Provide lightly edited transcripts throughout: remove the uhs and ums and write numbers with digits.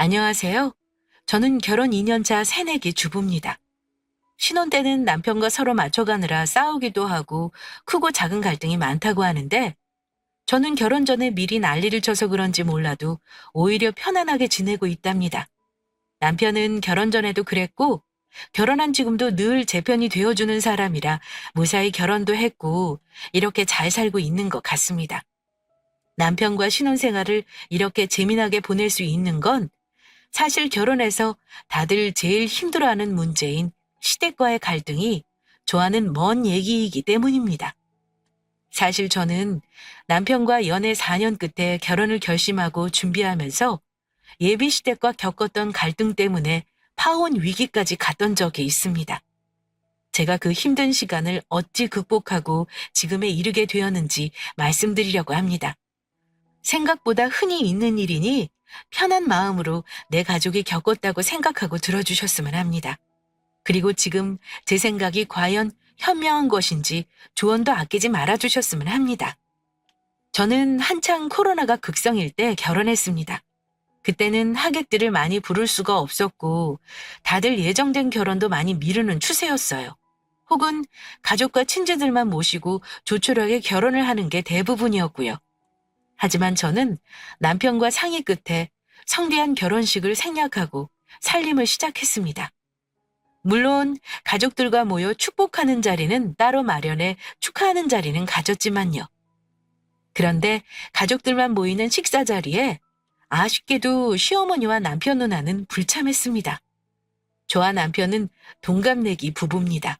안녕하세요. 저는 결혼 2년차 새내기 주부입니다. 신혼 때는 남편과 서로 맞춰가느라 싸우기도 하고 크고 작은 갈등이 많다고 하는데 저는 결혼 전에 미리 난리를 쳐서 그런지 몰라도 오히려 편안하게 지내고 있답니다. 남편은 결혼 전에도 그랬고 결혼한 지금도 늘 제 편이 되어주는 사람이라 무사히 결혼도 했고 이렇게 잘 살고 있는 것 같습니다. 남편과 신혼생활을 이렇게 재미나게 보낼 수 있는 건 사실 결혼해서 다들 제일 힘들어하는 문제인 시댁과의 갈등이 저와는 먼 얘기이기 때문입니다. 사실 저는 남편과 연애 4년 끝에 결혼을 결심하고 준비하면서 예비 시댁과 겪었던 갈등 때문에 파혼 위기까지 갔던 적이 있습니다. 제가 그 힘든 시간을 어찌 극복하고 지금에 이르게 되었는지 말씀드리려고 합니다. 생각보다 흔히 있는 일이니 편한 마음으로 내 가족이 겪었다고 생각하고 들어주셨으면 합니다. 그리고 지금 제 생각이 과연 현명한 것인지 조언도 아끼지 말아주셨으면 합니다. 저는 한창 코로나가 극성일 때 결혼했습니다. 그때는 하객들을 많이 부를 수가 없었고 다들 예정된 결혼도 많이 미루는 추세였어요. 혹은 가족과 친지들만 모시고 조촐하게 결혼을 하는 게 대부분이었고요. 하지만 저는 남편과 상의 끝에 성대한 결혼식을 생략하고 살림을 시작했습니다. 물론 가족들과 모여 축복하는 자리는 따로 마련해 축하하는 자리는 가졌지만요. 그런데 가족들만 모이는 식사 자리에 아쉽게도 시어머니와 남편 누나는 불참했습니다. 저와 남편은 동갑내기 부부입니다.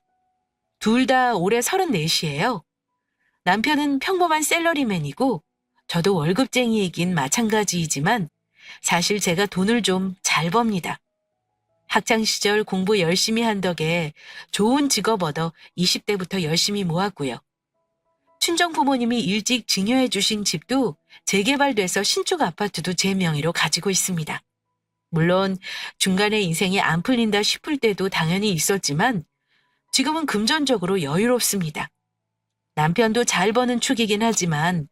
둘 다 올해 34이에요. 남편은 평범한 샐러리맨이고 저도 월급쟁이이긴 마찬가지이지만 사실 제가 돈을 좀 잘 법니다. 학창시절 공부 열심히 한 덕에 좋은 직업 얻어 20대부터 열심히 모았고요. 친정 부모님이 일찍 증여해 주신 집도 재개발돼서 신축 아파트도 제 명의로 가지고 있습니다. 물론 중간에 인생이 안 풀린다 싶을 때도 당연히 있었지만 지금은 금전적으로 여유롭습니다. 남편도 잘 버는 축이긴 하지만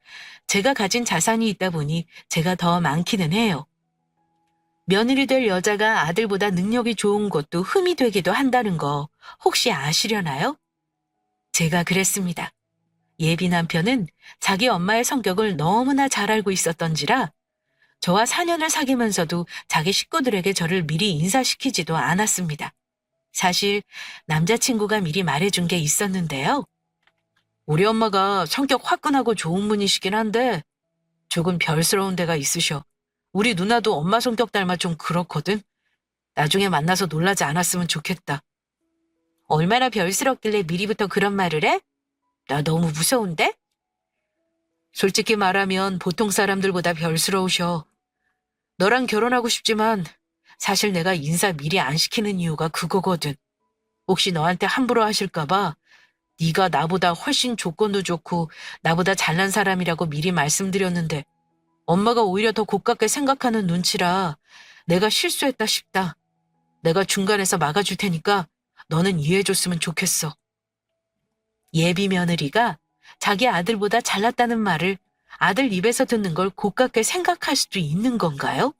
제가 가진 자산이 있다 보니 제가 더 많기는 해요. 며느리 될 여자가 아들보다 능력이 좋은 것도 흠이 되기도 한다는 거 혹시 아시려나요? 제가 그랬습니다. 예비 남편은 자기 엄마의 성격을 너무나 잘 알고 있었던지라 저와 4년을 사귀면서도 자기 식구들에게 저를 미리 인사시키지도 않았습니다. 사실 남자친구가 미리 말해준 게 있었는데요. 우리 엄마가 성격 화끈하고 좋은 분이시긴 한데 조금 별스러운 데가 있으셔. 우리 누나도 엄마 성격 닮아 좀 그렇거든. 나중에 만나서 놀라지 않았으면 좋겠다. 얼마나 별스럽길래 미리부터 그런 말을 해? 나 너무 무서운데? 솔직히 말하면 보통 사람들보다 별스러우셔. 너랑 결혼하고 싶지만 사실 내가 인사 미리 안 시키는 이유가 그거거든. 혹시 너한테 함부로 하실까 봐 네가 나보다 훨씬 조건도 좋고 나보다 잘난 사람이라고 미리 말씀드렸는데 엄마가 오히려 더 고깝게 생각하는 눈치라 내가 실수했다 싶다. 내가 중간에서 막아줄 테니까 너는 이해해줬으면 좋겠어. 예비 며느리가 자기 아들보다 잘났다는 말을 아들 입에서 듣는 걸 고깝게 생각할 수도 있는 건가요?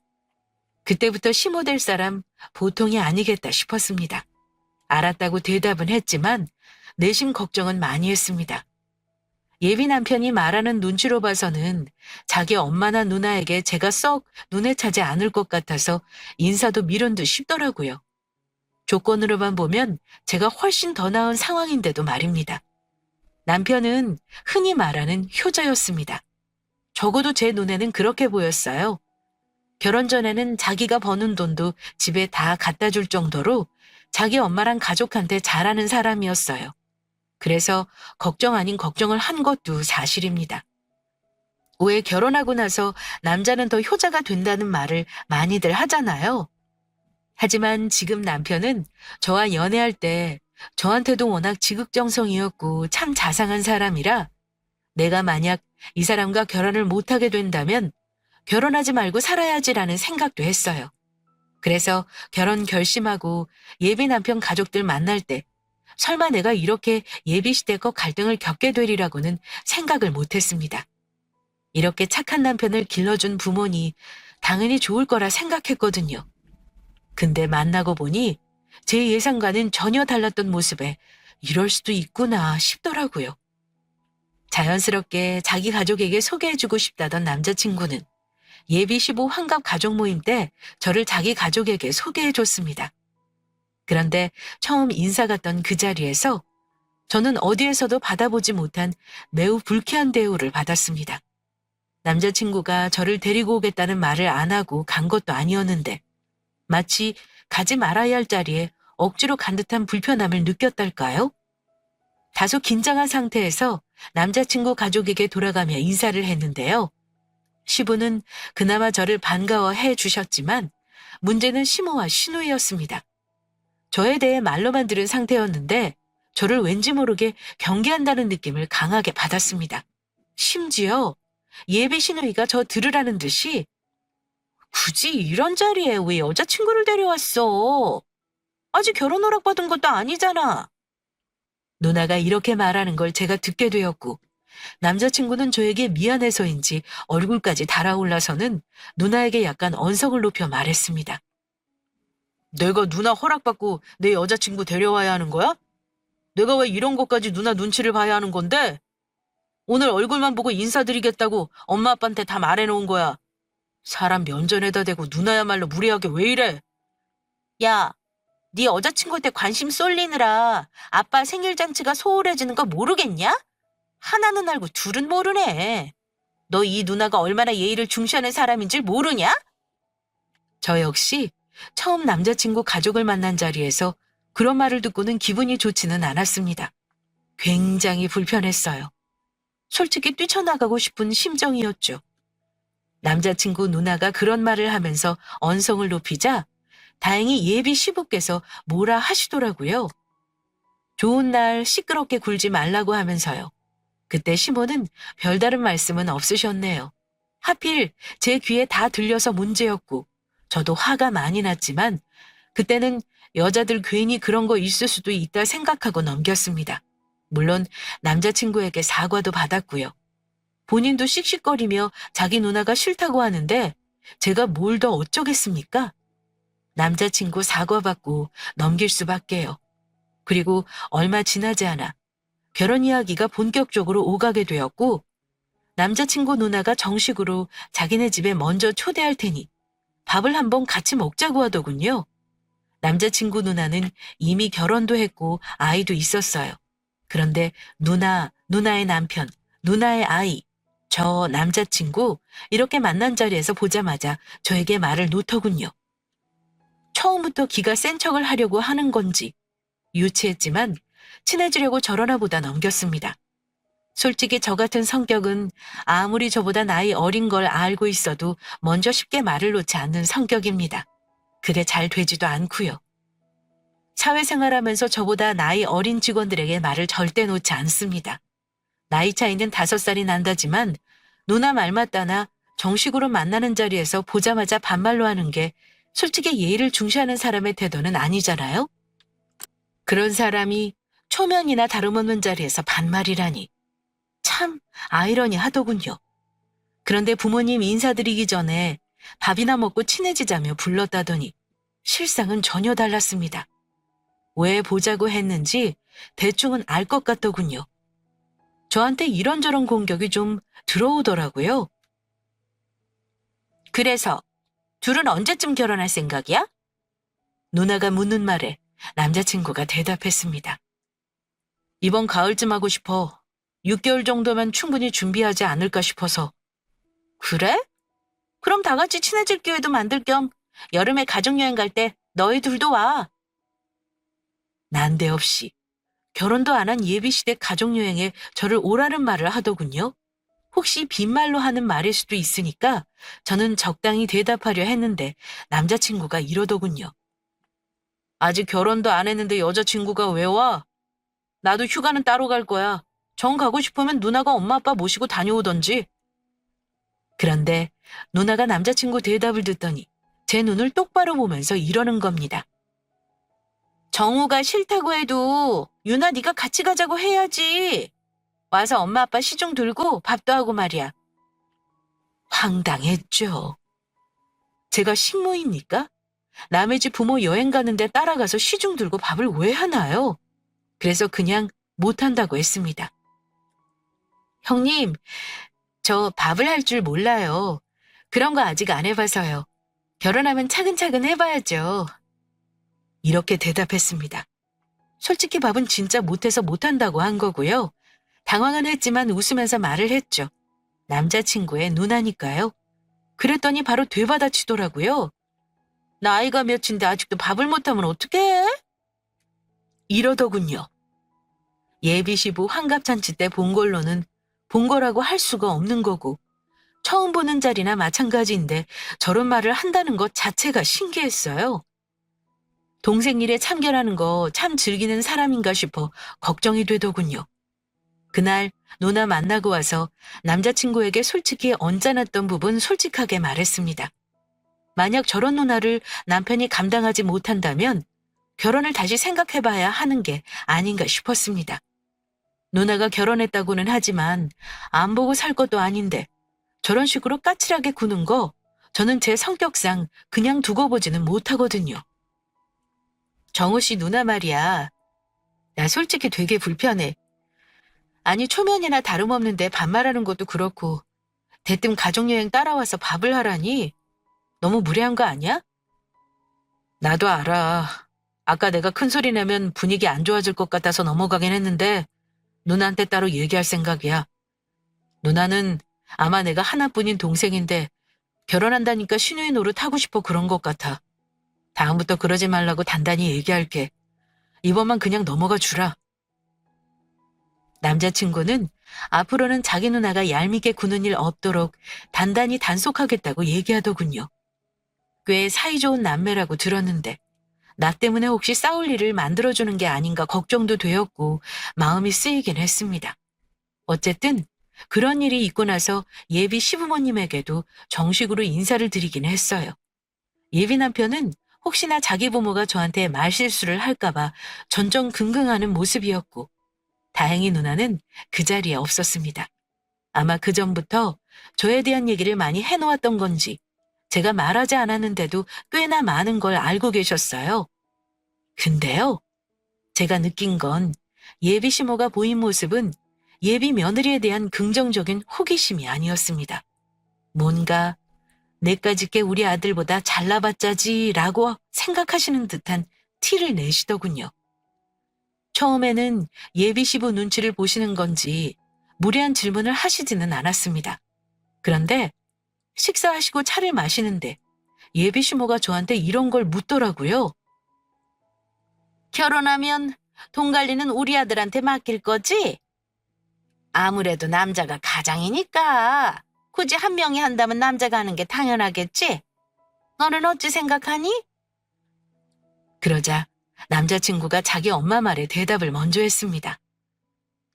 그때부터 시모될 사람 보통이 아니겠다 싶었습니다. 알았다고 대답은 했지만 내심 걱정은 많이 했습니다. 예비 남편이 말하는 눈치로 봐서는 자기 엄마나 누나에게 제가 썩 눈에 차지 않을 것 같아서 인사도 미룬 듯 싶더라고요. 조건으로만 보면 제가 훨씬 더 나은 상황인데도 말입니다. 남편은 흔히 말하는 효자였습니다. 적어도 제 눈에는 그렇게 보였어요. 결혼 전에는 자기가 버는 돈도 집에 다 갖다 줄 정도로 자기 엄마랑 가족한테 잘하는 사람이었어요. 그래서 걱정 아닌 걱정을 한 것도 사실입니다. 왜 결혼하고 나서 남자는 더 효자가 된다는 말을 많이들 하잖아요. 하지만 지금 남편은 저와 연애할 때 저한테도 워낙 지극정성이었고 참 자상한 사람이라 내가 만약 이 사람과 결혼을 못하게 된다면 결혼하지 말고 살아야지라는 생각도 했어요. 그래서 결혼 결심하고 예비 남편 가족들 만날 때 설마 내가 이렇게 예비 시댁과 갈등을 겪게 되리라고는 생각을 못했습니다. 이렇게 착한 남편을 길러준 부모니 당연히 좋을 거라 생각했거든요. 근데 만나고 보니 제 예상과는 전혀 달랐던 모습에 이럴 수도 있구나 싶더라고요. 자연스럽게 자기 가족에게 소개해주고 싶다던 남자친구는 예비 시부 환갑 가족 모임 때 저를 자기 가족에게 소개해줬습니다. 그런데 처음 인사 갔던 그 자리에서 저는 어디에서도 받아보지 못한 매우 불쾌한 대우를 받았습니다. 남자친구가 저를 데리고 오겠다는 말을 안 하고 간 것도 아니었는데 마치 가지 말아야 할 자리에 억지로 간 듯한 불편함을 느꼈달까요? 다소 긴장한 상태에서 남자친구 가족에게 돌아가며 인사를 했는데요. 시부는 그나마 저를 반가워해 주셨지만 문제는 시모와 시누이였습니다. 저에 대해 말로만 들은 상태였는데 저를 왠지 모르게 경계한다는 느낌을 강하게 받았습니다. 심지어 예비 시누이가 저 들으라는 듯이 굳이 이런 자리에 왜 여자친구를 데려왔어? 아직 결혼 허락 받은 것도 아니잖아. 누나가 이렇게 말하는 걸 제가 듣게 되었고 남자친구는 저에게 미안해서인지 얼굴까지 달아올라서는 누나에게 약간 언성을 높여 말했습니다. 내가 누나 허락받고 내 여자친구 데려와야 하는 거야? 내가 왜 이런 것까지 누나 눈치를 봐야 하는 건데? 오늘 얼굴만 보고 인사드리겠다고 엄마 아빠한테 다 말해놓은 거야. 사람 면전에다 대고 누나야말로 무례하게 왜 이래? 야, 네 여자친구한테 관심 쏠리느라 아빠 생일잔치가 소홀해지는 거 모르겠냐? 하나는 알고 둘은 모르네. 너 이 누나가 얼마나 예의를 중시하는 사람인 줄 모르냐? 저 역시 처음 남자친구 가족을 만난 자리에서 그런 말을 듣고는 기분이 좋지는 않았습니다. 굉장히 불편했어요. 솔직히 뛰쳐나가고 싶은 심정이었죠. 남자친구 누나가 그런 말을 하면서 언성을 높이자 다행히 예비 시부께서 뭐라 하시더라고요. 좋은 날 시끄럽게 굴지 말라고 하면서요. 그때 시모는 별다른 말씀은 없으셨네요. 하필 제 귀에 다 들려서 문제였고 저도 화가 많이 났지만 그때는 여자들 괜히 그런 거 있을 수도 있다 생각하고 넘겼습니다. 물론 남자친구에게 사과도 받았고요. 본인도 씩씩거리며 자기 누나가 싫다고 하는데 제가 뭘 더 어쩌겠습니까? 남자친구 사과받고 넘길 수밖에요. 그리고 얼마 지나지 않아 결혼 이야기가 본격적으로 오가게 되었고 남자친구 누나가 정식으로 자기네 집에 먼저 초대할 테니 밥을 한번 같이 먹자고 하더군요. 남자친구 누나는 이미 결혼도 했고 아이도 있었어요. 그런데 누나의 남편, 누나의 아이, 저 남자친구 이렇게 만난 자리에서 보자마자 저에게 말을 놓더군요. 처음부터 기가 센 척을 하려고 하는 건지 유치했지만 친해지려고 저러나 보다 넘겼습니다. 솔직히 저 같은 성격은 아무리 저보다 나이 어린 걸 알고 있어도 먼저 쉽게 말을 놓지 않는 성격입니다. 그게 잘 되지도 않고요. 사회생활하면서 저보다 나이 어린 직원들에게 말을 절대 놓지 않습니다. 나이 차이는 5살이 난다지만 누나 말 맞다나 정식으로 만나는 자리에서 보자마자 반말로 하는 게 솔직히 예의를 중시하는 사람의 태도는 아니잖아요? 그런 사람이 초면이나 다름없는 자리에서 반말이라니. 참 아이러니하더군요. 그런데 부모님 인사드리기 전에 밥이나 먹고 친해지자며 불렀다더니 실상은 전혀 달랐습니다. 왜 보자고 했는지 대충은 알 것 같더군요. 저한테 이런저런 공격이 좀 들어오더라고요. 그래서 둘은 언제쯤 결혼할 생각이야? 누나가 묻는 말에 남자친구가 대답했습니다. 이번 가을쯤 하고 싶어. 6개월 정도면 충분히 준비하지 않을까 싶어서. 그래? 그럼 다 같이 친해질 기회도 만들 겸 여름에 가족여행 갈 때 너희 둘도 와. 난데없이 결혼도 안 한 예비시댁 가족여행에 저를 오라는 말을 하더군요. 혹시 빈말로 하는 말일 수도 있으니까 저는 적당히 대답하려 했는데 남자친구가 이러더군요. 아직 결혼도 안 했는데 여자친구가 왜 와? 나도 휴가는 따로 갈 거야. 정 가고 싶으면 누나가 엄마 아빠 모시고 다녀오던지. 그런데 누나가 남자친구 대답을 듣더니 제 눈을 똑바로 보면서 이러는 겁니다. 정우가 싫다고 해도 유나 네가 같이 가자고 해야지. 와서 엄마 아빠 시중 들고 밥도 하고 말이야. 황당했죠. 제가 식모입니까? 남의 집 부모 여행 가는데 따라가서 시중 들고 밥을 왜 하나요? 그래서 그냥 못한다고 했습니다. 형님, 저 밥을 할 줄 몰라요. 그런 거 아직 안 해봐서요. 결혼하면 차근차근 해봐야죠. 이렇게 대답했습니다. 솔직히 밥은 진짜 못해서 못한다고 한 거고요. 당황은 했지만 웃으면서 말을 했죠. 남자친구의 누나니까요. 그랬더니 바로 되받아치더라고요. 나이가 몇인데 아직도 밥을 못하면 어떡해? 이러더군요. 예비시부 환갑잔치 때 본 걸로는 본 거라고 할 수가 없는 거고 처음 보는 자리나 마찬가지인데 저런 말을 한다는 것 자체가 신기했어요. 동생 일에 참견하는 거 참 즐기는 사람인가 싶어 걱정이 되더군요. 그날 누나 만나고 와서 남자친구에게 솔직히 언짢았던 부분 솔직하게 말했습니다. 만약 저런 누나를 남편이 감당하지 못한다면 결혼을 다시 생각해봐야 하는 게 아닌가 싶었습니다. 누나가 결혼했다고는 하지만 안 보고 살 것도 아닌데 저런 식으로 까칠하게 구는 거 저는 제 성격상 그냥 두고 보지는 못하거든요. 정우 씨 누나 말이야. 나 솔직히 되게 불편해. 아니 초면이나 다름없는데 반말하는 것도 그렇고 대뜸 가족여행 따라와서 밥을 하라니 너무 무례한 거 아니야? 나도 알아. 아까 내가 큰 소리 내면 분위기 안 좋아질 것 같아서 넘어가긴 했는데 누나한테 따로 얘기할 생각이야. 누나는 아마 내가 하나뿐인 동생인데 결혼한다니까 시누이 노릇 하고 싶어 그런 것 같아. 다음부터 그러지 말라고 단단히 얘기할게. 이번만 그냥 넘어가 주라. 남자친구는 앞으로는 자기 누나가 얄밉게 구는 일 없도록 단단히 단속하겠다고 얘기하더군요. 꽤 사이좋은 남매라고 들었는데 나 때문에 혹시 싸울 일을 만들어주는 게 아닌가 걱정도 되었고 마음이 쓰이긴 했습니다. 어쨌든 그런 일이 있고 나서 예비 시부모님에게도 정식으로 인사를 드리긴 했어요. 예비 남편은 혹시나 자기 부모가 저한테 말실수를 할까봐 전전긍긍하는 모습이었고 다행히 누나는 그 자리에 없었습니다. 아마 그전부터 저에 대한 얘기를 많이 해놓았던 건지 제가 말하지 않았는데도 꽤나 많은 걸 알고 계셨어요. 근데요, 제가 느낀 건 예비 시모가 보인 모습은 예비 며느리에 대한 긍정적인 호기심이 아니었습니다. 뭔가 내까짓게 우리 아들보다 잘나봤자지라고 생각하시는 듯한 티를 내시더군요. 처음에는 예비 시부 눈치를 보시는 건지 무례한 질문을 하시지는 않았습니다. 그런데 식사하시고 차를 마시는데 예비 시모가 저한테 이런 걸 묻더라고요. 결혼하면 돈 관리는 우리 아들한테 맡길 거지? 아무래도 남자가 가장이니까 굳이 한 명이 한다면 남자가 하는 게 당연하겠지? 너는 어찌 생각하니? 그러자 남자친구가 자기 엄마 말에 대답을 먼저 했습니다.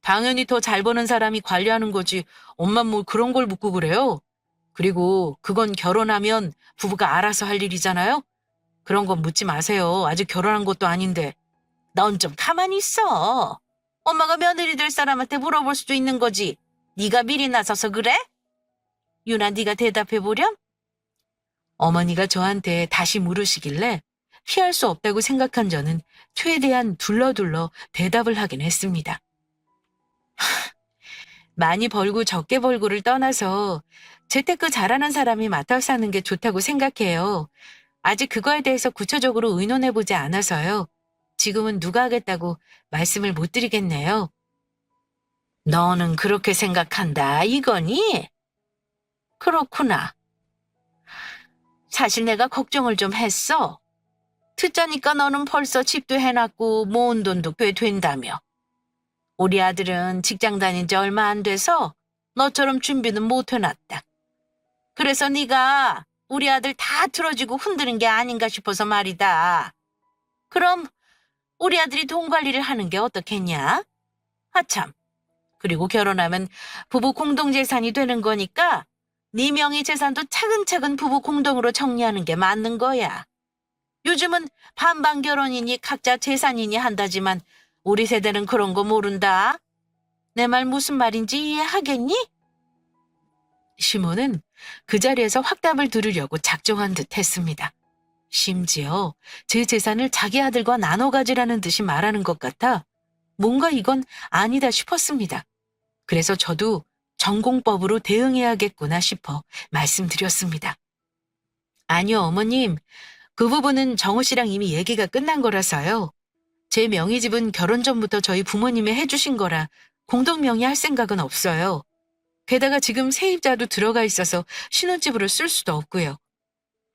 당연히 더 잘 버는 사람이 관리하는 거지. 엄마 뭐 그런 걸 묻고 그래요? 그리고 그건 결혼하면 부부가 알아서 할 일이잖아요? 그런 건 묻지 마세요. 아직 결혼한 것도 아닌데. 넌 좀 가만히 있어. 엄마가 며느리 될 사람한테 물어볼 수도 있는 거지. 네가 미리 나서서 그래? 유나 네가 대답해 보렴? 어머니가 저한테 다시 물으시길래 피할 수 없다고 생각한 저는 최대한 둘러둘러 대답을 하긴 했습니다. 많이 벌고 적게 벌고를 떠나서 재테크 잘하는 사람이 맡아서 하는 게 좋다고 생각해요. 아직 그거에 대해서 구체적으로 의논해보지 않아서요. 지금은 누가 하겠다고 말씀을 못 드리겠네요. 너는 그렇게 생각한다, 이거니? 그렇구나. 사실 내가 걱정을 좀 했어. 듣자니까 너는 벌써 집도 해놨고 모은 돈도 꽤 된다며. 우리 아들은 직장 다닌 지 얼마 안 돼서 너처럼 준비는 못 해놨다. 그래서 네가 우리 아들 다 틀어지고 흔드는 게 아닌가 싶어서 말이다. 그럼 우리 아들이 돈 관리를 하는 게 어떻겠냐? 아참, 그리고 결혼하면 부부 공동재산이 되는 거니까 네 명의 재산도 차근차근 부부 공동으로 정리하는 게 맞는 거야. 요즘은 반반 결혼이니 각자 재산이니 한다지만 우리 세대는 그런 거 모른다. 내 말 무슨 말인지 이해하겠니? 시모는 그 자리에서 확답을 들으려고 작정한 듯 했습니다. 심지어 제 재산을 자기 아들과 나눠 가지라는 듯이 말하는 것 같아 뭔가 이건 아니다 싶었습니다. 그래서 저도 전공법으로 대응해야겠구나 싶어 말씀드렸습니다. 아니요, 어머님. 그 부분은 정호 씨랑 이미 얘기가 끝난 거라서요. 제 명의집은 결혼 전부터 저희 부모님이 해주신 거라 공동 명의할 생각은 없어요. 게다가 지금 세입자도 들어가 있어서 신혼집으로 쓸 수도 없고요.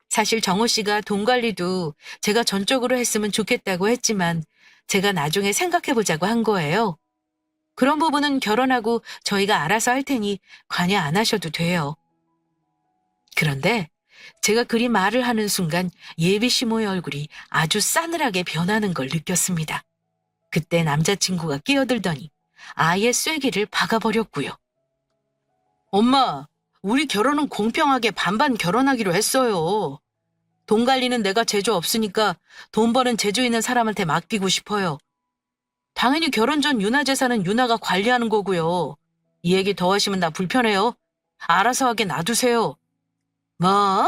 사실 정호 씨가 돈 관리도 제가 전적으로 했으면 좋겠다고 했지만 제가 나중에 생각해보자고 한 거예요. 그런 부분은 결혼하고 저희가 알아서 할 테니 관여 안 하셔도 돼요. 그런데 제가 그리 말을 하는 순간 예비 시모의 얼굴이 아주 싸늘하게 변하는 걸 느꼈습니다. 그때 남자친구가 끼어들더니 아예 쐐기를 박아버렸고요. 엄마, 우리 결혼은 공평하게 반반 결혼하기로 했어요. 돈 관리는 내가 제주 없으니까 돈 버는 제주 있는 사람한테 맡기고 싶어요. 당연히 결혼 전 유나 재산은 유나가 관리하는 거고요. 이 얘기 더 하시면 나 불편해요. 알아서 하게 놔두세요. 뭐?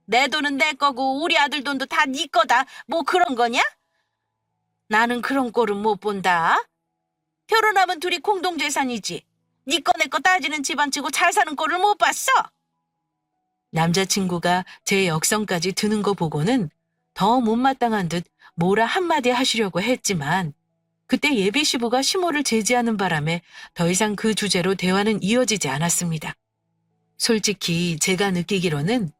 내 돈은 내 거고 우리 아들 돈도 다 네 거다. 뭐 그런 거냐? 나는 그런 꼴은 못 본다. 결혼하면 둘이 공동재산이지. 네 거 내 거 따지는 집안치고 잘 사는 꼴을 못 봤어. 남자친구가 제 역성까지 드는 거 보고는 더 못마땅한 듯 뭐라 한마디 하시려고 했지만 그때 예비 시부가 시모를 제지하는 바람에 더 이상 그 주제로 대화는 이어지지 않았습니다. 솔직히 제가 느끼기로는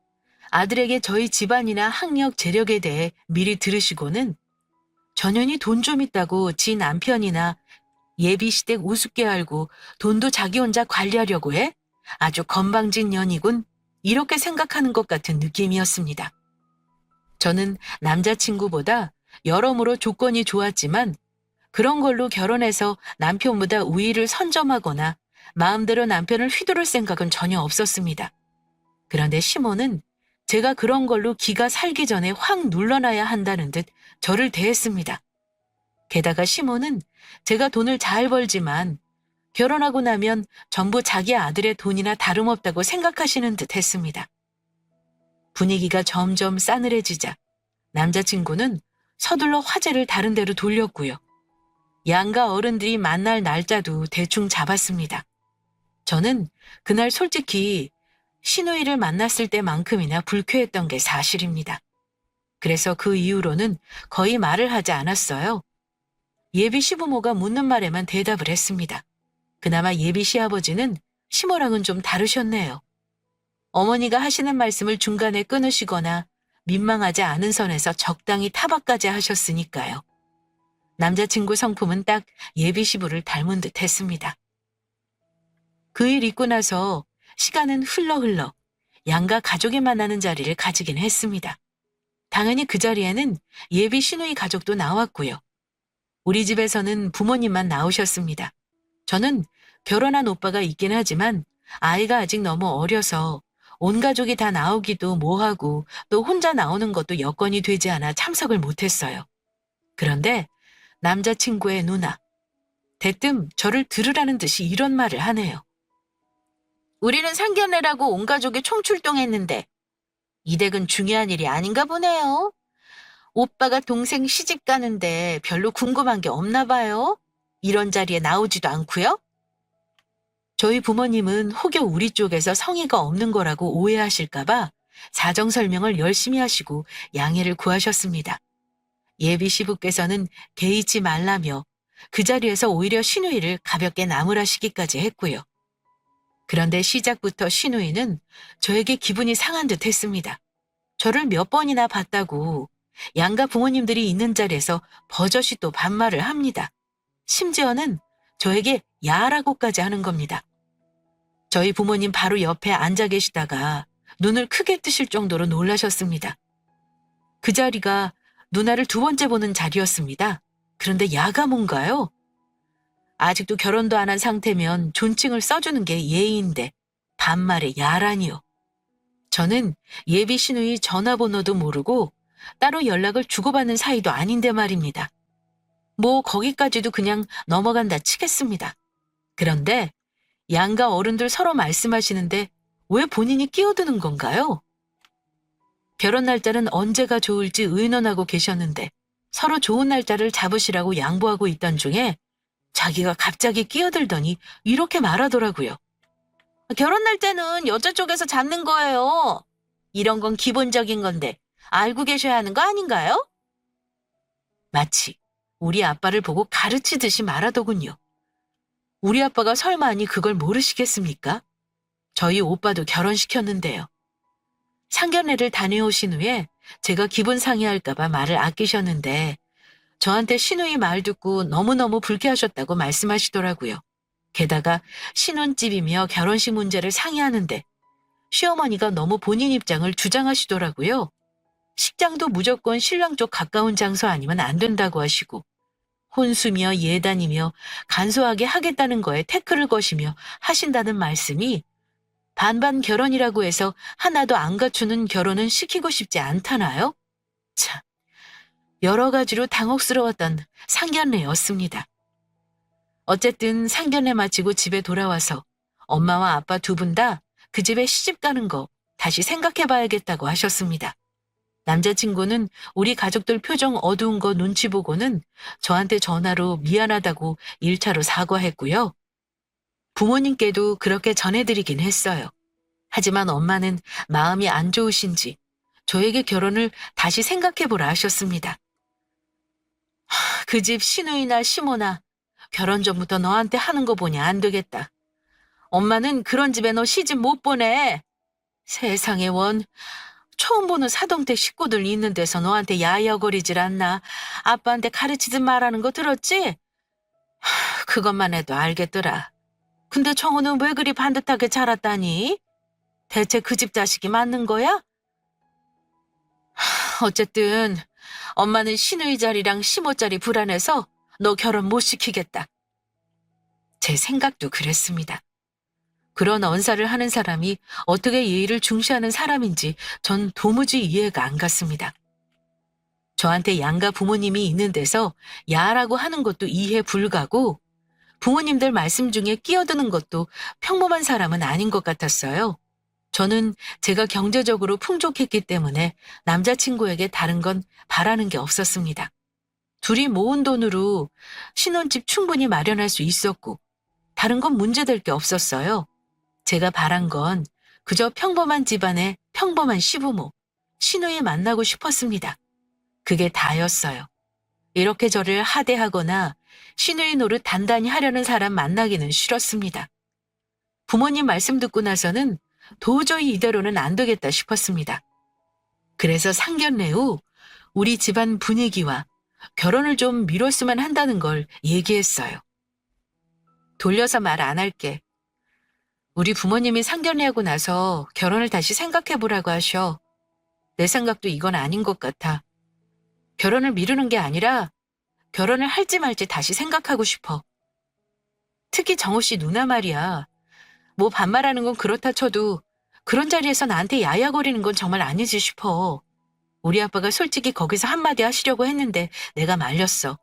아들에게 저희 집안이나 학력, 재력에 대해 미리 들으시고는 전현이 돈 좀 있다고 지 남편이나 예비 시댁 우습게 알고 돈도 자기 혼자 관리하려고 해? 아주 건방진 년이군. 이렇게 생각하는 것 같은 느낌이었습니다. 저는 남자친구보다 여러모로 조건이 좋았지만 그런 걸로 결혼해서 남편보다 우위를 선점하거나 마음대로 남편을 휘두를 생각은 전혀 없었습니다. 그런데 시모는 제가 그런 걸로 기가 살기 전에 확 눌러놔야 한다는 듯 저를 대했습니다. 게다가 시모는 제가 돈을 잘 벌지만 결혼하고 나면 전부 자기 아들의 돈이나 다름없다고 생각하시는 듯 했습니다. 분위기가 점점 싸늘해지자 남자친구는 서둘러 화제를 다른 데로 돌렸고요. 양가 어른들이 만날 날짜도 대충 잡았습니다. 저는 그날 솔직히 시누이를 만났을 때만큼이나 불쾌했던 게 사실입니다. 그래서 그 이후로는 거의 말을 하지 않았어요. 예비 시부모가 묻는 말에만 대답을 했습니다. 그나마 예비 시아버지는 시모랑은 좀 다르셨네요. 어머니가 하시는 말씀을 중간에 끊으시거나 민망하지 않은 선에서 적당히 타박까지 하셨으니까요. 남자친구 성품은 딱 예비 시부를 닮은 듯 했습니다. 그 일 있고 나서 시간은 흘러 양가 가족이 만나는 자리를 가지긴 했습니다. 당연히 그 자리에는 예비 시누이 가족도 나왔고요. 우리 집에서는 부모님만 나오셨습니다. 저는 결혼한 오빠가 있긴 하지만 아이가 아직 너무 어려서 온 가족이 다 나오기도 뭐하고 또 혼자 나오는 것도 여건이 되지 않아 참석을 못했어요. 그런데 남자친구의 누나, 대뜸 저를 들으라는 듯이 이런 말을 하네요. 우리는 상견례라고 온 가족이 총출동했는데 이 댁은 중요한 일이 아닌가 보네요. 오빠가 동생 시집 가는데 별로 궁금한 게 없나 봐요. 이런 자리에 나오지도 않고요. 저희 부모님은 혹여 우리 쪽에서 성의가 없는 거라고 오해하실까 봐 사정 설명을 열심히 하시고 양해를 구하셨습니다. 예비 시부께서는 개의치 말라며 그 자리에서 오히려 시누이를 가볍게 나무라시기까지 했고요. 그런데 시작부터 시누이는 저에게 기분이 상한 듯 했습니다. 저를 몇 번이나 봤다고 양가 부모님들이 있는 자리에서 버젓이 또 반말을 합니다. 심지어는 저에게 야라고까지 하는 겁니다. 저희 부모님 바로 옆에 앉아 계시다가 눈을 크게 뜨실 정도로 놀라셨습니다. 그 자리가 누나를 두 번째 보는 자리였습니다. 그런데 야가 뭔가요? 아직도 결혼도 안 한 상태면 존칭을 써주는 게 예의인데 반말에 야라니요. 저는 예비 시누이 전화번호도 모르고 따로 연락을 주고받는 사이도 아닌데 말입니다. 뭐 거기까지도 그냥 넘어간다 치겠습니다. 그런데 양가 어른들 서로 말씀하시는데 왜 본인이 끼어드는 건가요? 결혼 날짜는 언제가 좋을지 의논하고 계셨는데 서로 좋은 날짜를 잡으시라고 양보하고 있던 중에 자기가 갑자기 끼어들더니 이렇게 말하더라고요. 결혼 날짜는 여자 쪽에서 잡는 거예요. 이런 건 기본적인 건데 알고 계셔야 하는 거 아닌가요? 마치 우리 아빠를 보고 가르치듯이 말하더군요. 우리 아빠가 설마니 그걸 모르시겠습니까? 저희 오빠도 결혼시켰는데요. 상견례를 다녀오신 후에 제가 기분 상해할까봐 말을 아끼셨는데 저한테 시누이 말 듣고 너무너무 불쾌하셨다고 말씀하시더라고요. 게다가 신혼집이며 결혼식 문제를 상의하는데 시어머니가 너무 본인 입장을 주장하시더라고요. 식장도 무조건 신랑 쪽 가까운 장소 아니면 안 된다고 하시고 혼수며 예단이며 간소하게 하겠다는 거에 태클을 거시며 하신다는 말씀이 반반 결혼이라고 해서 하나도 안 갖추는 결혼은 시키고 싶지 않다나요? 참, 여러 가지로 당혹스러웠던 상견례였습니다. 어쨌든 상견례 마치고 집에 돌아와서 엄마와 아빠 두 분 다 그 집에 시집 가는 거 다시 생각해 봐야겠다고 하셨습니다. 남자친구는 우리 가족들 표정 어두운 거 눈치 보고는 저한테 전화로 미안하다고 1차로 사과했고요. 부모님께도 그렇게 전해드리긴 했어요. 하지만 엄마는 마음이 안 좋으신지 저에게 결혼을 다시 생각해보라 하셨습니다. 그 집 시누이나 시모나 결혼 전부터 너한테 하는 거 보니 안 되겠다. 엄마는 그런 집에 너 시집 못 보내. 세상에 원 처음 보는 사동댁 식구들 있는 데서 너한테 야여거리질 않나. 아빠한테 가르치지 말라는 거 들었지? 그것만 해도 알겠더라. 근데 청우는 왜 그리 반듯하게 자랐다니? 대체 그 집 자식이 맞는 거야? 어쨌든 엄마는 시누이 자리랑 시모 자리 불안해서 너 결혼 못 시키겠다. 제 생각도 그랬습니다. 그런 언사를 하는 사람이 어떻게 예의를 중시하는 사람인지 전 도무지 이해가 안 갔습니다. 저한테 양가 부모님이 있는 데서 야라고 하는 것도 이해 불가고 부모님들 말씀 중에 끼어드는 것도 평범한 사람은 아닌 것 같았어요. 저는 제가 경제적으로 풍족했기 때문에 남자친구에게 다른 건 바라는 게 없었습니다. 둘이 모은 돈으로 신혼집 충분히 마련할 수 있었고 다른 건 문제될 게 없었어요. 제가 바란 건 그저 평범한 집안의 평범한 시부모, 시누이 만나고 싶었습니다. 그게 다였어요. 이렇게 저를 하대하거나 시누이 노릇 단단히 하려는 사람 만나기는 싫었습니다. 부모님 말씀 듣고 나서는 도저히 이대로는 안 되겠다 싶었습니다. 그래서 상견례 후 우리 집안 분위기와 결혼을 좀 미뤘으면 한다는 걸 얘기했어요. 돌려서 말 안 할게. 우리 부모님이 상견례하고 나서 결혼을 다시 생각해보라고 하셔. 내 생각도 이건 아닌 것 같아. 결혼을 미루는 게 아니라 결혼을 할지 말지 다시 생각하고 싶어. 특히 정우 씨 누나 말이야. 뭐 반말하는 건 그렇다 쳐도 그런 자리에서 나한테 야야거리는 건 정말 아니지 싶어. 우리 아빠가 솔직히 거기서 한마디 하시려고 했는데 내가 말렸어.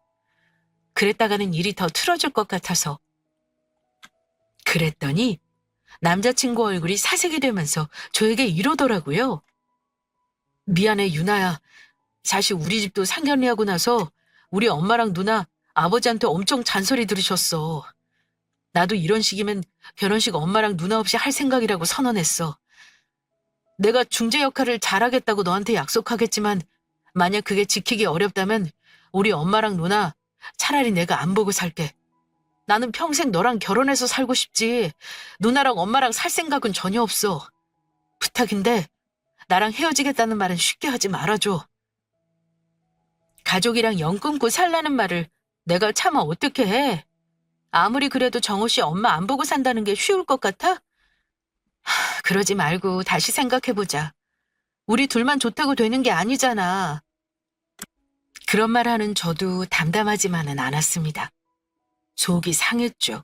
그랬다가는 일이 더 틀어질 것 같아서. 그랬더니 남자친구 얼굴이 사색이 되면서 저에게 이러더라고요. 미안해 유나야. 사실 우리 집도 상견례하고 나서 우리 엄마랑 누나, 아버지한테 엄청 잔소리 들으셨어. 나도 이런 식이면 결혼식 엄마랑 누나 없이 할 생각이라고 선언했어. 내가 중재 역할을 잘하겠다고 너한테 약속하겠지만 만약 그게 지키기 어렵다면 우리 엄마랑 누나 차라리 내가 안 보고 살게. 나는 평생 너랑 결혼해서 살고 싶지 누나랑 엄마랑 살 생각은 전혀 없어. 부탁인데 나랑 헤어지겠다는 말은 쉽게 하지 말아줘. 가족이랑 연 끊고 살라는 말을 내가 차마 어떻게 해. 아무리 그래도 정우 씨 엄마 안 보고 산다는 게 쉬울 것 같아? 그러지 말고 다시 생각해보자. 우리 둘만 좋다고 되는 게 아니잖아. 그런 말 하는 저도 담담하지만은 않았습니다. 속이 상했죠.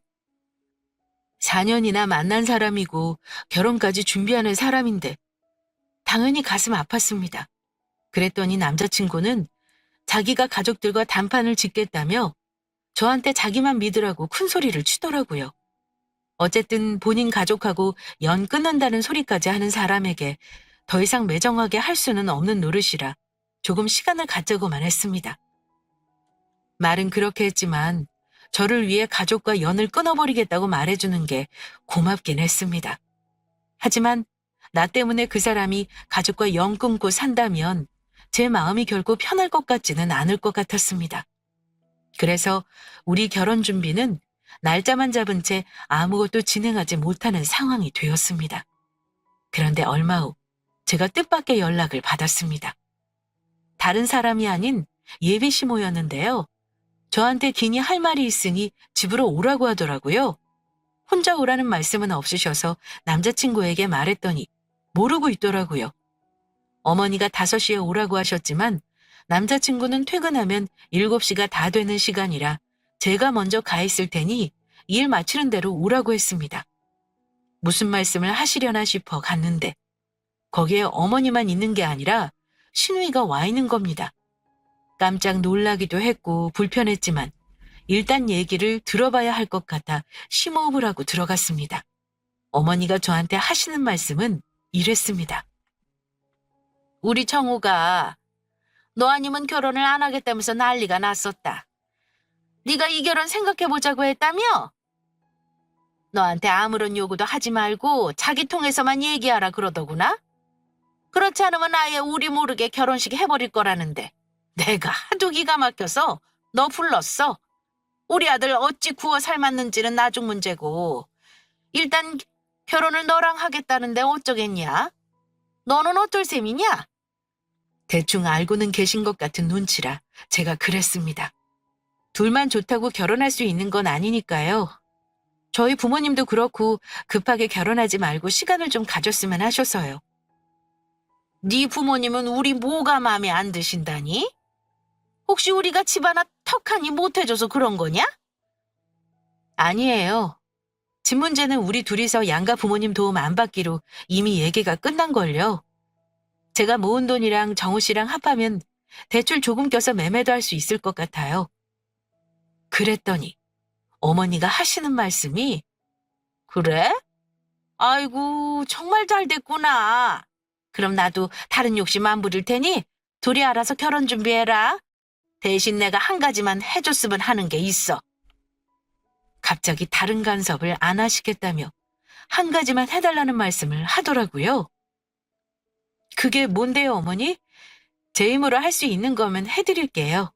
4년이나 만난 사람이고 결혼까지 준비하는 사람인데 당연히 가슴 아팠습니다. 그랬더니 남자친구는 자기가 가족들과 단판을 짓겠다며 저한테 자기만 믿으라고 큰 소리를 치더라고요. 어쨌든 본인 가족하고 연 끊는다는 소리까지 하는 사람에게 더 이상 매정하게 할 수는 없는 노릇이라 조금 시간을 갖자고만 했습니다. 말은 그렇게 했지만 저를 위해 가족과 연을 끊어버리겠다고 말해주는 게 고맙긴 했습니다. 하지만 나 때문에 그 사람이 가족과 연 끊고 산다면 제 마음이 결코 편할 것 같지는 않을 것 같았습니다. 그래서 우리 결혼 준비는 날짜만 잡은 채 아무것도 진행하지 못하는 상황이 되었습니다. 그런데 얼마 후 제가 뜻밖의 연락을 받았습니다. 다른 사람이 아닌 예비 시모였는데요. 저한테 긴히 할 말이 있으니 집으로 오라고 하더라고요. 혼자 오라는 말씀은 없으셔서 남자친구에게 말했더니 모르고 있더라고요. 어머니가 5시에 오라고 하셨지만 남자친구는 퇴근하면 7시가 다 되는 시간이라 제가 먼저 가 있을 테니 일 마치는 대로 오라고 했습니다. 무슨 말씀을 하시려나 싶어 갔는데 거기에 어머니만 있는 게 아니라 시누이가 와 있는 겁니다. 깜짝 놀라기도 했고 불편했지만 일단 얘기를 들어봐야 할 것 같아 심호흡을 하고 들어갔습니다. 어머니가 저한테 하시는 말씀은 이랬습니다. 우리 청우가 너 아니면 결혼을 안 하겠다면서 난리가 났었다. 네가 이 결혼 생각해보자고 했다며? 너한테 아무런 요구도 하지 말고 자기 통해서만 얘기하라 그러더구나? 그렇지 않으면 아예 우리 모르게 결혼식 해버릴 거라는데 내가 하도 기가 막혀서 너 불렀어. 우리 아들 어찌 구워 삶았는지는 나중 문제고 일단 결혼을 너랑 하겠다는데 어쩌겠냐? 너는 어쩔 셈이냐? 대충 알고는 계신 것 같은 눈치라 제가 그랬습니다. 둘만 좋다고 결혼할 수 있는 건 아니니까요. 저희 부모님도 그렇고 급하게 결혼하지 말고 시간을 좀 가졌으면 하셔서요. 네 부모님은 우리 뭐가 마음에 안 드신다니? 혹시 우리가 집 하나 턱하니 못해줘서 그런 거냐? 아니에요. 집 문제는 우리 둘이서 양가 부모님 도움 안 받기로 이미 얘기가 끝난걸요. 제가 모은 돈이랑 정우 씨랑 합하면 대출 조금 껴서 매매도 할 수 있을 것 같아요. 그랬더니 어머니가 하시는 말씀이 그래? 아이고 정말 잘 됐구나. 그럼 나도 다른 욕심 안 부릴 테니 둘이 알아서 결혼 준비해라. 대신 내가 한 가지만 해줬으면 하는 게 있어. 갑자기 다른 간섭을 안 하시겠다며 한 가지만 해달라는 말씀을 하더라고요. 그게 뭔데요, 어머니? 제 힘으로 할 수 있는 거면 해드릴게요.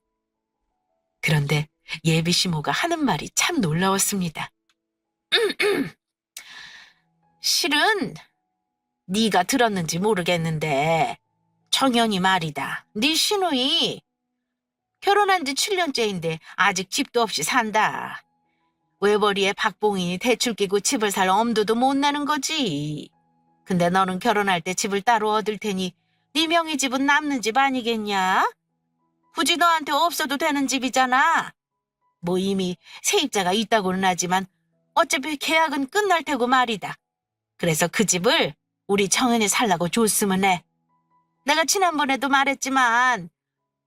그런데 예비 시모가 하는 말이 참 놀라웠습니다. 실은 네가 들었는지 모르겠는데 정연이 말이다. 네 시누이 결혼한 지 7년째인데 아직 집도 없이 산다. 외벌이에 박봉인이 대출 끼고 집을 살 엄두도 못 내는 거지. 근데 너는 결혼할 때 집을 따로 얻을 테니 네 명의 집은 남는 집 아니겠냐? 굳이 너한테 없어도 되는 집이잖아. 뭐 이미 세입자가 있다고는 하지만 어차피 계약은 끝날 테고 말이다. 그래서 그 집을 우리 정연이 살라고 줬으면 해. 내가 지난번에도 말했지만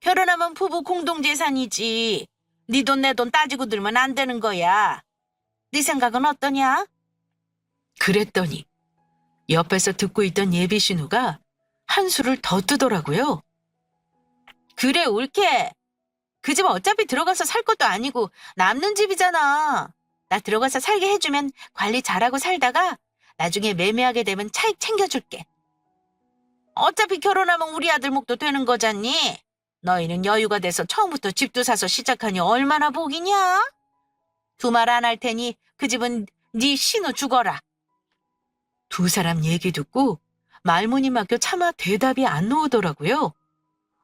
결혼하면 부부 공동재산이지. 네 돈 내 돈 따지고 들면 안 되는 거야. 네 생각은 어떠냐? 그랬더니 옆에서 듣고 있던 예비 신우가 한수를 더 뜨더라고요. 그래 옳게. 그 집 어차피 들어가서 살 것도 아니고 남는 집이잖아. 나 들어가서 살게 해주면 관리 잘하고 살다가 나중에 매매하게 되면 차익 챙겨줄게. 어차피 결혼하면 우리 아들 몫도 되는 거잖니. 너희는 여유가 돼서 처음부터 집도 사서 시작하니 얼마나 복이냐? 두 말 안 할 테니 그 집은 네 신우 죽어라. 두 사람 얘기 듣고 말문이 막혀 차마 대답이 안 나오더라고요.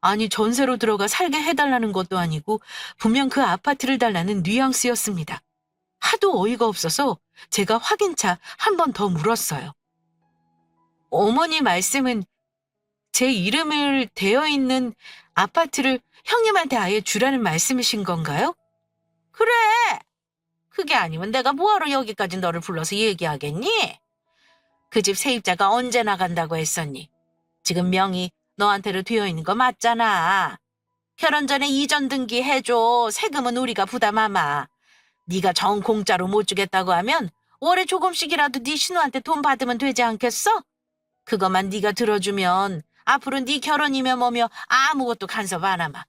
아니 전세로 들어가 살게 해달라는 것도 아니고 분명 그 아파트를 달라는 뉘앙스였습니다. 하도 어이가 없어서 제가 확인차 한 번 더 물었어요. 어머니 말씀은 제 이름을 되어 있는 아파트를 형님한테 아예 주라는 말씀이신 건가요? 그래. 그게 아니면 내가 뭐하러 여기까지 너를 불러서 얘기하겠니? 그 집 세입자가 언제 나간다고 했었니? 지금 명의 너한테로 되어 있는 거 맞잖아. 결혼 전에 이전 등기 해줘. 세금은 우리가 부담하마. 네가 정 공짜로 못 주겠다고 하면 월에 조금씩이라도 네 신우한테 돈 받으면 되지 않겠어? 그것만 네가 들어주면 앞으로 네 결혼이며 뭐며 아무것도 간섭 안 하마.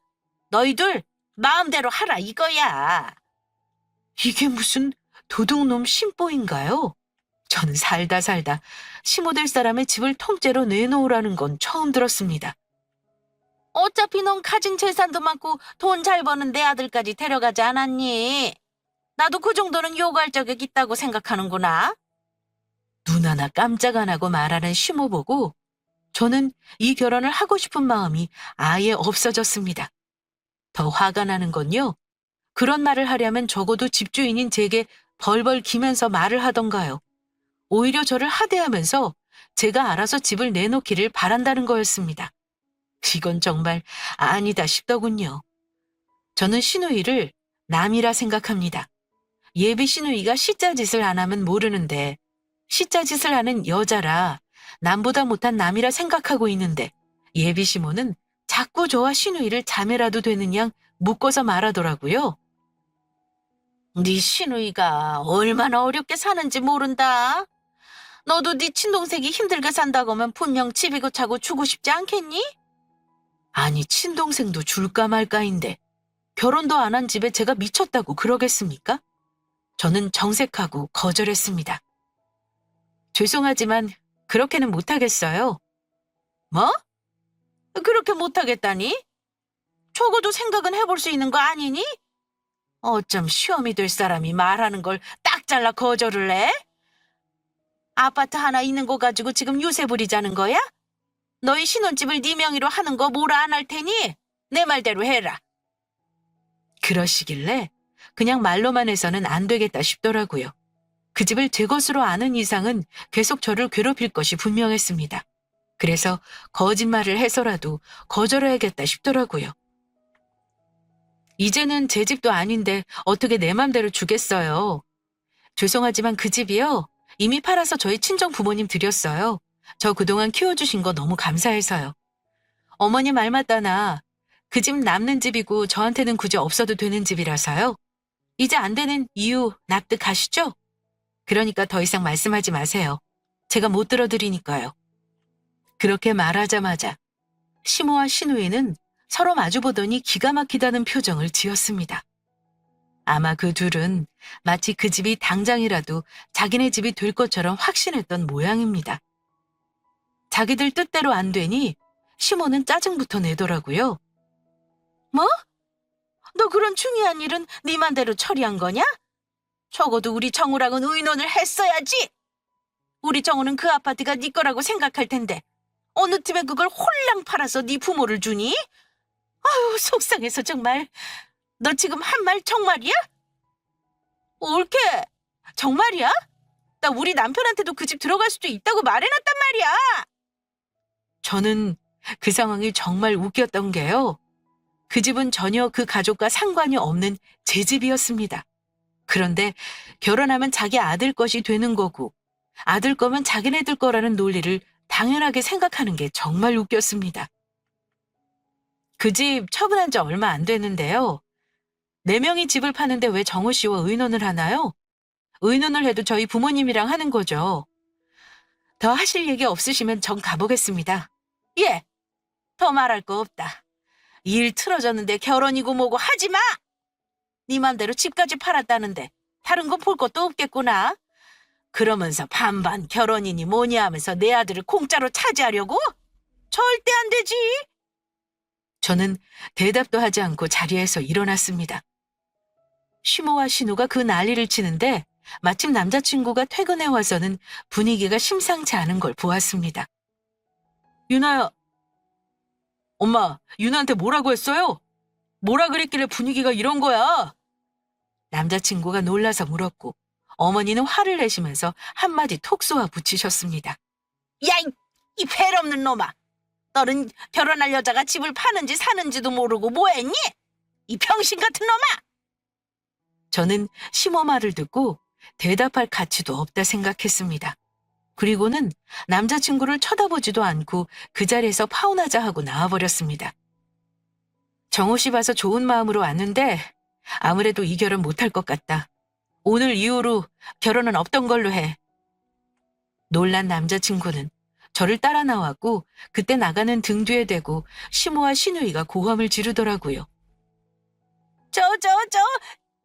너희들 마음대로 하라 이거야. 이게 무슨 도둑놈 심보인가요? 저는 살다 시모될 사람의 집을 통째로 내놓으라는 건 처음 들었습니다. 어차피 넌 가진 재산도 많고 돈 잘 버는 내 아들까지 데려가지 않았니? 나도 그 정도는 요구할 자격 있다고 생각하는구나. 눈 하나 깜짝 안 하고 말하는 시모 보고 저는 이 결혼을 하고 싶은 마음이 아예 없어졌습니다. 더 화가 나는 건요. 그런 말을 하려면 적어도 집주인인 제게 벌벌 기면서 말을 하던가요. 오히려 저를 하대하면서 제가 알아서 집을 내놓기를 바란다는 거였습니다. 이건 정말 아니다 싶더군요. 저는 시누이를 남이라 생각합니다. 예비 시누이가 시짜짓을 안 하면 모르는데 시짜짓을 하는 여자라 남보다 못한 남이라 생각하고 있는데 예비 시모는 자꾸 저와 시누이를 자매라도 되는 양 묶어서 말하더라고요. 네 시누이가 얼마나 어렵게 사는지 모른다. 너도 네 친동생이 힘들게 산다고 하면 분명 집이고 차고 주고 싶지 않겠니? 아니 친동생도 줄까 말까인데 결혼도 안 한 집에 제가 미쳤다고 그러겠습니까? 저는 정색하고 거절했습니다. 죄송하지만 그렇게는 못하겠어요. 뭐? 그렇게 못하겠다니? 적어도 생각은 해볼 수 있는 거 아니니? 어쩜 시험이 될 사람이 말하는 걸 딱 잘라 거절을 해? 아파트 하나 있는 거 가지고 지금 유세 부리자는 거야? 너희 신혼집을 네 명의로 하는 거 뭐라 안 할 테니 내 말대로 해라. 그러시길래 그냥 말로만 해서는 안 되겠다 싶더라고요. 그 집을 제 것으로 아는 이상은 계속 저를 괴롭힐 것이 분명했습니다. 그래서 거짓말을 해서라도 거절해야겠다 싶더라고요. 이제는 제 집도 아닌데 어떻게 내 맘대로 주겠어요. 죄송하지만 그 집이요. 이미 팔아서 저희 친정 부모님 드렸어요. 저 그동안 키워주신 거 너무 감사해서요. 어머니 말 맞다나 그 집 남는 집이고 저한테는 굳이 없어도 되는 집이라서요. 이제 안 되는 이유 납득하시죠? 그러니까 더 이상 말씀하지 마세요. 제가 못 들어드리니까요. 그렇게 말하자마자 시모와 시누이는 서로 마주보더니 기가 막히다는 표정을 지었습니다. 아마 그 둘은 마치 그 집이 당장이라도 자기네 집이 될 것처럼 확신했던 모양입니다. 자기들 뜻대로 안 되니 시모는 짜증부터 내더라고요. 뭐? 너 그런 중요한 일은 네 맘대로 처리한 거냐? 적어도 우리 정우랑은 의논을 했어야지. 우리 정우는 그 아파트가 네 거라고 생각할 텐데 어느 틈에 그걸 홀랑 팔아서 네 부모를 주니? 아유 속상해서 정말. 너 지금 한 말 정말이야? 옳게 정말이야? 나 우리 남편한테도 그 집 들어갈 수도 있다고 말해놨단 말이야. 저는 그 상황이 정말 웃겼던 게요. 그 집은 전혀 그 가족과 상관이 없는 제 집이었습니다. 그런데 결혼하면 자기 아들 것이 되는 거고 아들 거면 자기네들 거라는 논리를 당연하게 생각하는 게 정말 웃겼습니다. 그 집 처분한 지 얼마 안 됐는데요. 4명이 집을 파는데 왜 정우 씨와 의논을 하나요? 의논을 해도 저희 부모님이랑 하는 거죠. 더 하실 얘기 없으시면 전 가보겠습니다. 예, 더 말할 거 없다. 일 틀어졌는데 결혼이고 뭐고 하지 마! 네 맘대로 집까지 팔았다는데 다른 거 볼 것도 없겠구나. 그러면서 반반 결혼이니 뭐니 하면서 내 아들을 공짜로 차지하려고? 절대 안 되지. 저는 대답도 하지 않고 자리에서 일어났습니다. 시모와 신우가 그 난리를 치는데 마침 남자친구가 퇴근해 와서는 분위기가 심상치 않은 걸 보았습니다. 유나야, 엄마, 유나한테 뭐라고 했어요? 뭐라 그랬길래 분위기가 이런 거야? 남자친구가 놀라서 물었고 어머니는 화를 내시면서 한마디 톡 쏘아 붙이셨습니다. 야, 이 벨 없는 놈아. 너는 결혼할 여자가 집을 파는지 사는지도 모르고 뭐했니? 이 병신 같은 놈아! 저는 시모 말을 듣고 대답할 가치도 없다 생각했습니다. 그리고는 남자친구를 쳐다보지도 않고 그 자리에서 파혼하자 하고 나와버렸습니다. 정호 씨 봐서 좋은 마음으로 왔는데 아무래도 이 결혼 못할 것 같다. 오늘 이후로 결혼은 없던 걸로 해. 놀란 남자친구는 저를 따라 나왔고 그때 나가는 등 뒤에 대고 시모와 시누이가 고함을 지르더라고요.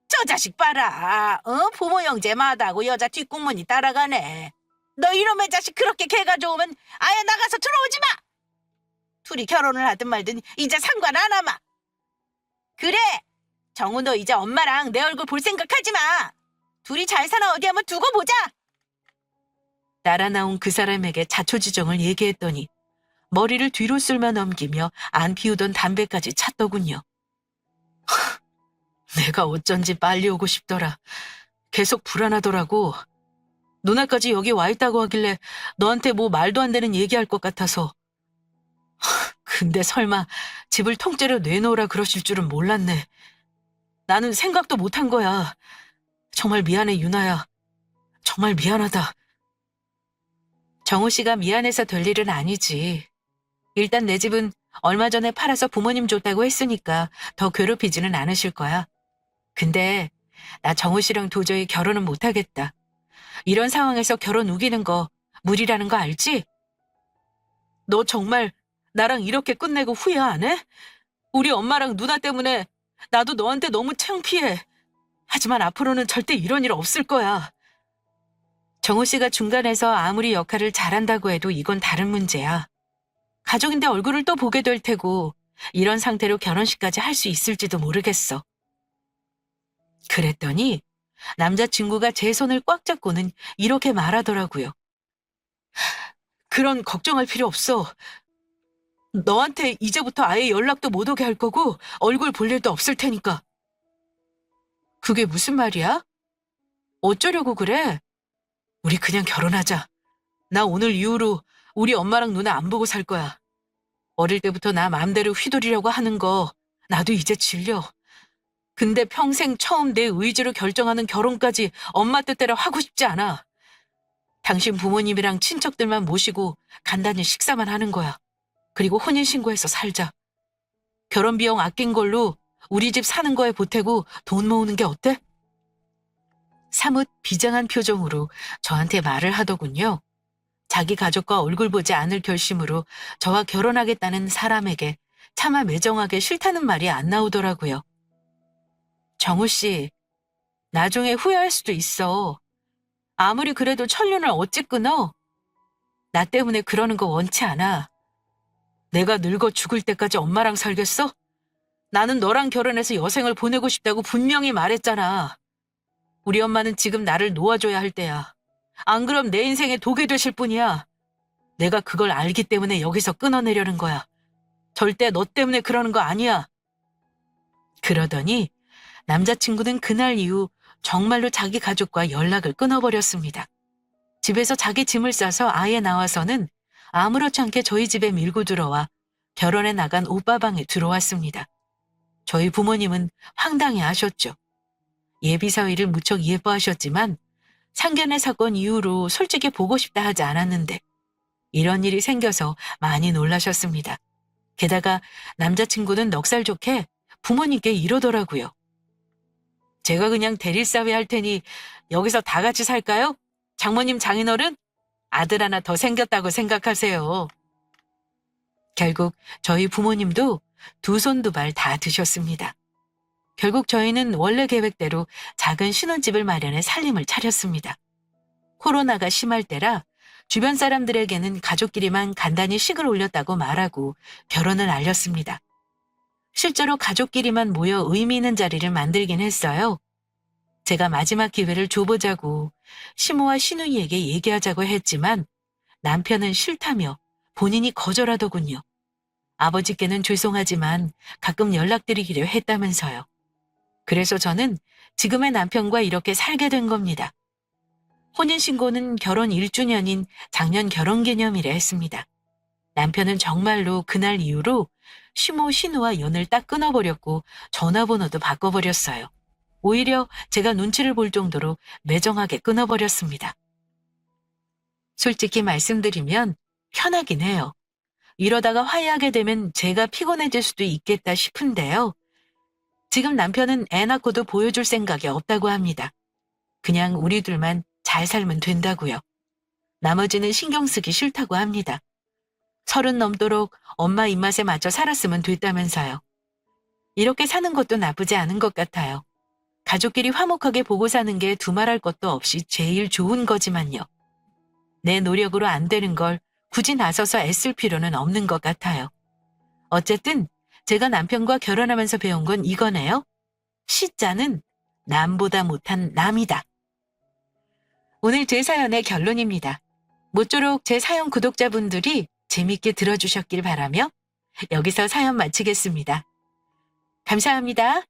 저 자식 봐라. 부모 형제 마다하고 여자 뒷공문이 따라가네. 너 이놈의 자식 그렇게 개가 좋으면 아예 나가서 들어오지 마. 둘이 결혼을 하든 말든 이제 상관 안 하마. 그래. 정우 너 이제 엄마랑 내 얼굴 볼 생각하지 마. 둘이 잘 사나 어디 한번 두고 보자. 따라 나온 그 사람에게 자초지종을 얘기했더니 머리를 뒤로 쓸며 넘기며 안 피우던 담배까지 찼더군요. 내가 어쩐지 빨리 오고 싶더라. 계속 불안하더라고. 누나까지 여기 와 있다고 하길래 너한테 뭐 말도 안 되는 얘기할 것 같아서. 근데 설마 집을 통째로 내놓으라 그러실 줄은 몰랐네. 나는 생각도 못한 거야. 정말 미안해, 유나야. 정말 미안하다. 정우 씨가 미안해서 될 일은 아니지. 일단 내 집은 얼마 전에 팔아서 부모님 줬다고 했으니까 더 괴롭히지는 않으실 거야. 근데 나 정우 씨랑 도저히 결혼은 못하겠다. 이런 상황에서 결혼 우기는 거 무리라는 거 알지? 너 정말 나랑 이렇게 끝내고 후회 안 해? 우리 엄마랑 누나 때문에 나도 너한테 너무 창피해. 하지만 앞으로는 절대 이런 일 없을 거야. 정우 씨가 중간에서 아무리 역할을 잘한다고 해도 이건 다른 문제야. 가족인데 얼굴을 또 보게 될 테고 이런 상태로 결혼식까지 할 수 있을지도 모르겠어. 그랬더니 남자친구가 제 손을 꽉 잡고는 이렇게 말하더라고요. 그런 걱정할 필요 없어. 너한테 이제부터 아예 연락도 못 오게 할 거고 얼굴 볼 일도 없을 테니까. 그게 무슨 말이야? 어쩌려고 그래? 우리 그냥 결혼하자. 나 오늘 이후로 우리 엄마랑 누나 안 보고 살 거야. 어릴 때부터 나 마음대로 휘두르려고 하는 거 나도 이제 질려. 근데 평생 처음 내 의지로 결정하는 결혼까지 엄마 뜻대로 하고 싶지 않아. 당신 부모님이랑 친척들만 모시고 간단히 식사만 하는 거야. 그리고 혼인신고해서 살자. 결혼 비용 아낀 걸로 우리 집 사는 거에 보태고 돈 모으는 게 어때? 사뭇 비장한 표정으로 저한테 말을 하더군요. 자기 가족과 얼굴 보지 않을 결심으로 저와 결혼하겠다는 사람에게 차마 매정하게 싫다는 말이 안 나오더라고요. 정우 씨, 나중에 후회할 수도 있어. 아무리 그래도 천륜을 어찌 끊어? 나 때문에 그러는 거 원치 않아. 내가 늙어 죽을 때까지 엄마랑 살겠어? 나는 너랑 결혼해서 여생을 보내고 싶다고 분명히 말했잖아. 우리 엄마는 지금 나를 놓아줘야 할 때야. 안 그럼 내 인생에 독이 되실 뿐이야. 내가 그걸 알기 때문에 여기서 끊어내려는 거야. 절대 너 때문에 그러는 거 아니야. 그러더니 남자친구는 그날 이후 정말로 자기 가족과 연락을 끊어버렸습니다. 집에서 자기 짐을 싸서 아예 나와서는 아무렇지 않게 저희 집에 밀고 들어와 결혼해 나간 오빠 방에 들어왔습니다. 저희 부모님은 황당해 하셨죠. 예비 사위를 무척 예뻐하셨지만 상견례 사건 이후로 솔직히 보고 싶다 하지 않았는데 이런 일이 생겨서 많이 놀라셨습니다. 게다가 남자친구는 넉살 좋게 부모님께 이러더라고요. 제가 그냥 대릴사위 할 테니 여기서 다 같이 살까요? 장모님 장인어른? 아들 하나 더 생겼다고 생각하세요. 결국 저희 부모님도 두 손 두 발 다 드셨습니다. 결국 저희는 원래 계획대로 작은 신혼집을 마련해 살림을 차렸습니다. 코로나가 심할 때라 주변 사람들에게는 가족끼리만 간단히 식을 올렸다고 말하고 결혼을 알렸습니다. 실제로 가족끼리만 모여 의미 있는 자리를 만들긴 했어요. 제가 마지막 기회를 줘보자고 시모와 시누이에게 얘기하자고 했지만 남편은 싫다며 본인이 거절하더군요. 아버지께는 죄송하지만 가끔 연락드리기로 했다면서요. 그래서 저는 지금의 남편과 이렇게 살게 된 겁니다. 혼인신고는 결혼 1주년인 작년 결혼기념일에 했습니다. 남편은 정말로 그날 이후로 시모, 신우와 연을 딱 끊어버렸고 전화번호도 바꿔버렸어요. 오히려 제가 눈치를 볼 정도로 매정하게 끊어버렸습니다. 솔직히 말씀드리면 편하긴 해요. 이러다가 화해하게 되면 제가 피곤해질 수도 있겠다 싶은데요. 지금 남편은 애 낳고도 보여줄 생각이 없다고 합니다. 그냥 우리 둘만 잘 살면 된다고요. 나머지는 신경 쓰기 싫다고 합니다. 30 넘도록 엄마 입맛에 맞춰 살았으면 됐다면서요. 이렇게 사는 것도 나쁘지 않은 것 같아요. 가족끼리 화목하게 보고 사는 게 두말할 것도 없이 제일 좋은 거지만요. 내 노력으로 안 되는 걸 굳이 나서서 애쓸 필요는 없는 것 같아요. 어쨌든 제가 남편과 결혼하면서 배운 건 이거네요. 시자는 남보다 못한 남이다. 오늘 제 사연의 결론입니다. 모쪼록 제 사연 구독자분들이 재밌게 들어주셨길 바라며 여기서 사연 마치겠습니다. 감사합니다.